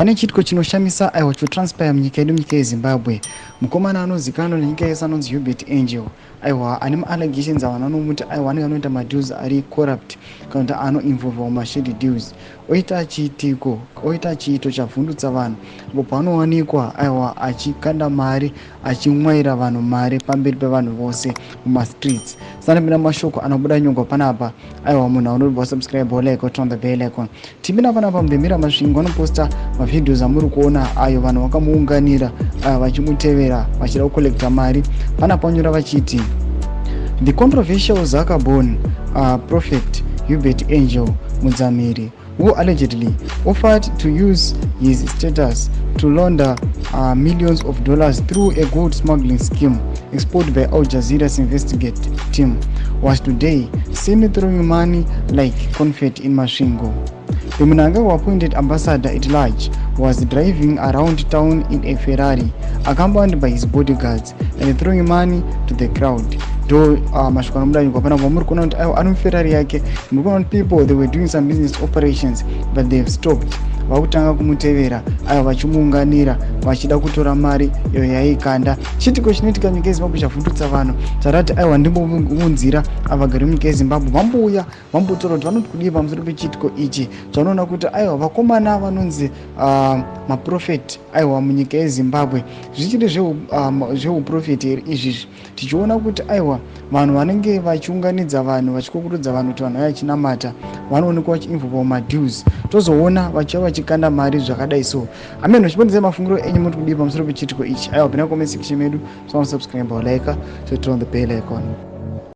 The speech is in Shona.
Pane chitiko chinoshamisa aiwa chotranspire munyika yedu, nyika yeZimbabwe. Mukomana anozikanwa nenyika yese anonzi Uebert Angel, aiwa ane allegations awana anomuti aiwa anenge anoita madeals ari corrupt kana kuti anoinvolva mumashady deals. Oita chiito chavhundutsa vanhu apo paanowanikwa aiwa achikanda mari, achimwaira vanhu mari pamberi pevanhu vose mumastreets. Sanapinda mashoko anobuda nyongwa panapa, aiwa munhu anobva subscribe like turn the bell icon. Timbina panapa mudemira masvingo anoposta mavideos amuri kuona ayo vanhu vakamuunganira vachimutevera vachida kukolekta mari. Panapa vanyora vachiti the controversial Zaka-born Prophet Uebert Angel Mudzamiri, who allegedly offered to use his status to launder millions of dollars through a gold smuggling scheme exposed by Al Jazeera's investigate team, was today seen throwing money like confetti in Masvingo. The Munanga appointed ambassador at large was driving around town in a Ferrari, accompanied by his bodyguards, and throwing money to the crowd. Though Ferrari yake, people they were doing some business operations, but they've stopped. Vakutanga kumutevera aya vachimuunganira vachida kutora mari iyo yaikanda. Chitiko chinoitika nyika yeZimbabwe chavhundutsa vanhu charati aiwa ndimbomunzira avagari munyika yeZimbabwe vambouya vambotora kuti vanoti kudii pamusoro pechitiko ichi. Zvanoona kuti aiwa vakomana vanonzi maprofeti aiwa munyika yeZimbabwe zvichiri zveuprofeti here izvizvi, tichiona kuti aiwa vanhu vanenge vachiunganidza vanhu vachikokurudza vanhu kuti vanhu vayachinamata vanoonekwa vachiinvolva mumadeals, tozoona vachiva vachikanda mari zvakadai so. Ameno chipondese mafungiro enyu muri kudii pamusoro pechitiko ichi. Aiwa pina comment section medu, so subscribe like, turn on the bell icon.